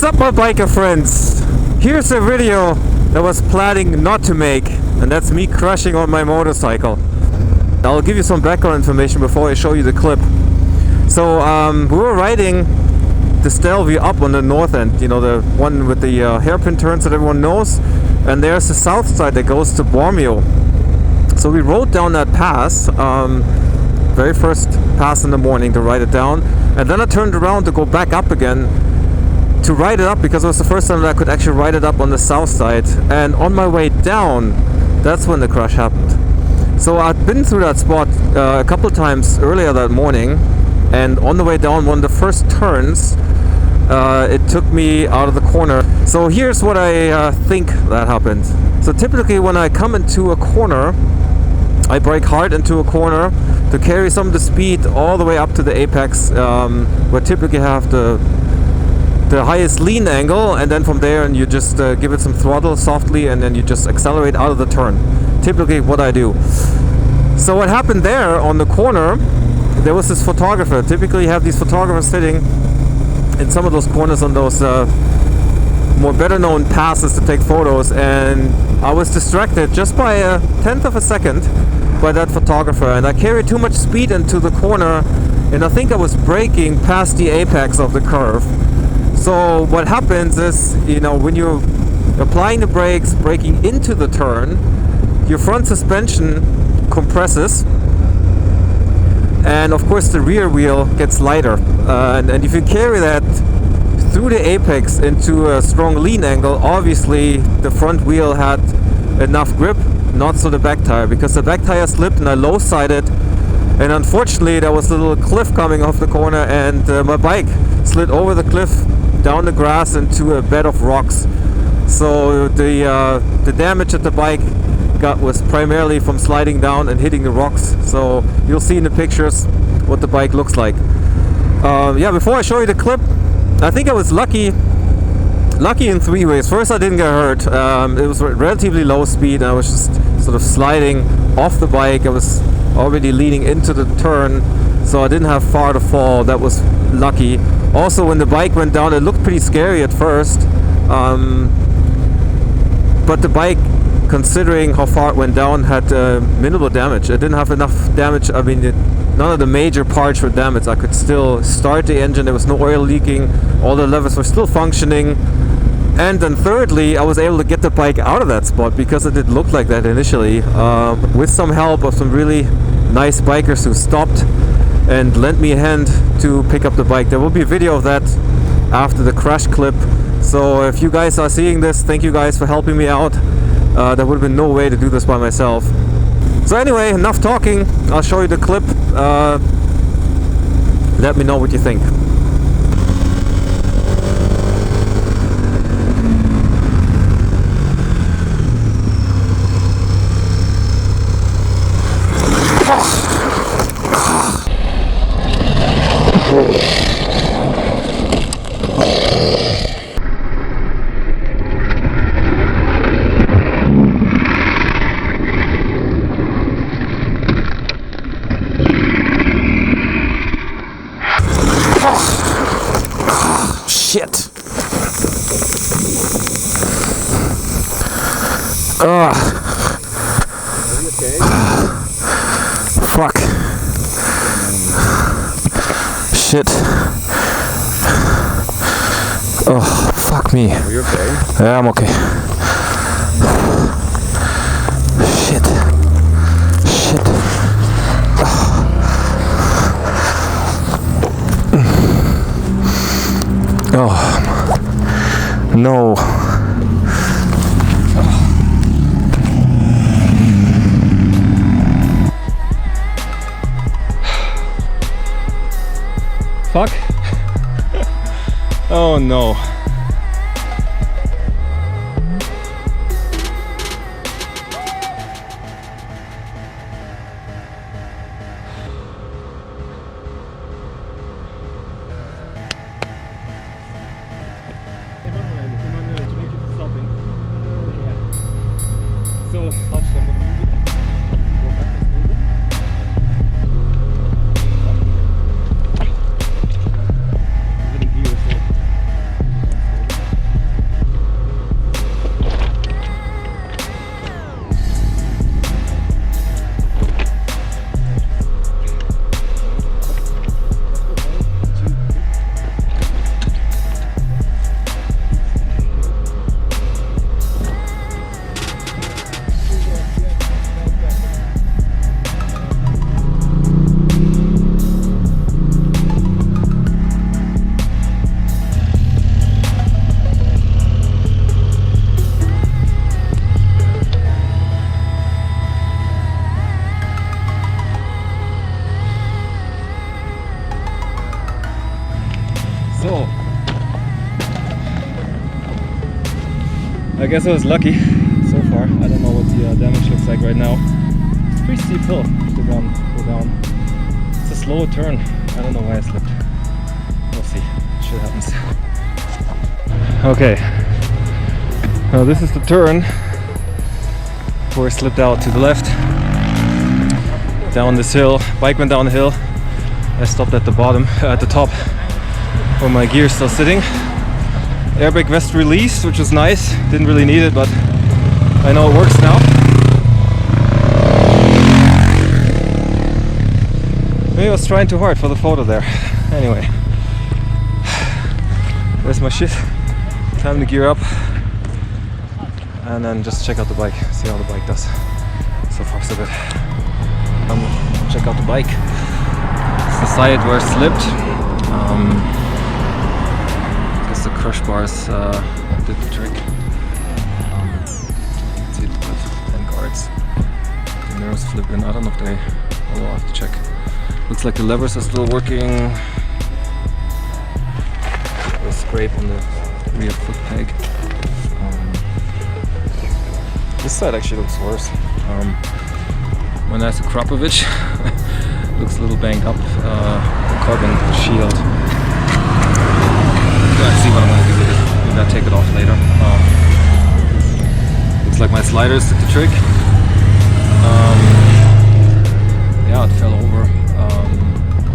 What's up, my biker friends? Here's a video that I was planning not to make, and that's me crashing on my motorcycle. I'll give you some background information before I show you the clip. So we were riding the Stelvio up on the north end, you know, the one with the hairpin turns that everyone knows, and there's the south side that goes to Bormio. So we rode down that pass, very first pass in the morning to ride it down, and then I turned around to go back up again to ride it up because it was the first time that I could actually ride it up on the south side. And on my way down, that's when the crash happened. So I'd been through that spot a couple of times earlier that morning, and on the way down, one of the first turns, it took me out of the corner. So here's what I think that happened. So typically when I come into a corner, I brake hard into a corner to carry some of the speed all the way up to the apex, where typically have the highest lean angle, and then from there and you just give it some throttle softly, and then you just accelerate out of the turn. Typically what I do. So what happened there on the corner, there was this photographer. Typically you have these photographers sitting in some of those corners on those more better known passes to take photos, and I was distracted just by a tenth of a second by that photographer, and I carried too much speed into the corner, and I think I was braking past the apex of the curve. So what happens is, you know, when you're applying the brakes, braking into the turn, your front suspension compresses, and of course the rear wheel gets lighter, and if you carry that through the apex into a strong lean angle, obviously the front wheel had enough grip, not so the back tire, because the back tire slipped and I low-sided, and unfortunately there was a little cliff coming off the corner, and my bike slid over the cliff down the grass into a bed of rocks. So the damage that the bike got was primarily from sliding down and hitting the rocks. So you'll see in the pictures what the bike looks like. Yeah, before I show you the clip, I think I was lucky in three ways. First, I didn't get hurt. It was relatively low speed, and I was just sort of sliding off the bike. I was already leaning into the turn, so I didn't have far to fall. That was lucky. Also, when the bike went down, it looked pretty scary at first, but the bike, considering how far it went down, had minimal damage. It didn't have enough damage. I mean, none of the major parts were damaged. I could still start the engine. There was no oil leaking. All the levers were still functioning. And then thirdly, I was able to get the bike out of that spot, because it did look like that initially, with some help of some really nice bikers who stopped and lent me a hand to pick up the bike. There will be a video of that after the crash clip. So if you guys are seeing this, thank you guys for helping me out. There would have been no way to do this by myself. So anyway, enough talking. I'll show you the clip. Let me know what you think. Shit. Ugh. Are you okay? Fuck. Shit. Oh, fuck me. Are you okay? Yeah, I'm okay. Shit. Shit. Oh. No. Fuck. Oh no. So, guess I was lucky so far. I don't know what the damage looks like right now. It's a pretty steep hill to go down. It's a slow turn. I don't know why I slipped. We'll see. Shit happens. Okay. Now this is the turn where I slipped out to the left. Down this hill. Bike went down the hill. I stopped at the bottom, at the top, where my gear is still sitting. Airbag vest released, which was nice. Didn't really need it, but I know it works now. Maybe I was trying too hard for the photo there. Anyway, there's my shit. Time to gear up and then just check out the bike, see how the bike does. So far so good. Check out the bike. It's the side where I slipped. I guess the crush bars did the trick. See the clip and guards. The mirrors flip in. I don't know if they. I'll have to check. Looks like the levers are still working. A scrape on the rear foot peg. This side actually looks worse. My nice Akrapovic looks a little banged up. The carbon shield. Let's see what I'm gonna do with it. Maybe I'll take it off later. Looks like my sliders did the trick. Yeah, it fell over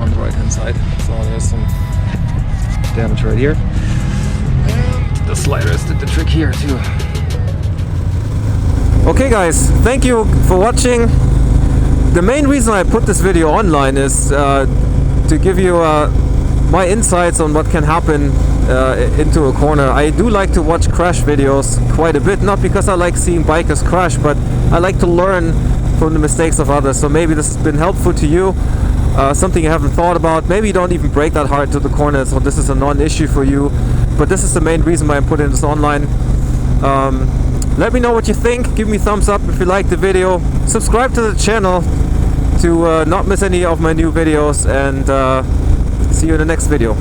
on the right hand side. So there's some damage right here. And the sliders did the trick here too. Okay guys, thank you for watching. The main reason I put this video online is to give you my insights on what can happen into a corner. I do like to watch crash videos quite a bit, not because I like seeing bikers crash, but I like to learn from the mistakes of others. So maybe this has been helpful to you, something you haven't thought about. Maybe you don't even brake that hard to the corner, so this is a non-issue for you. But this is the main reason why I'm putting this online. Let me know what you think. Give me a thumbs up if you liked the video. Subscribe to the channel to not miss any of my new videos, and see you in the next video.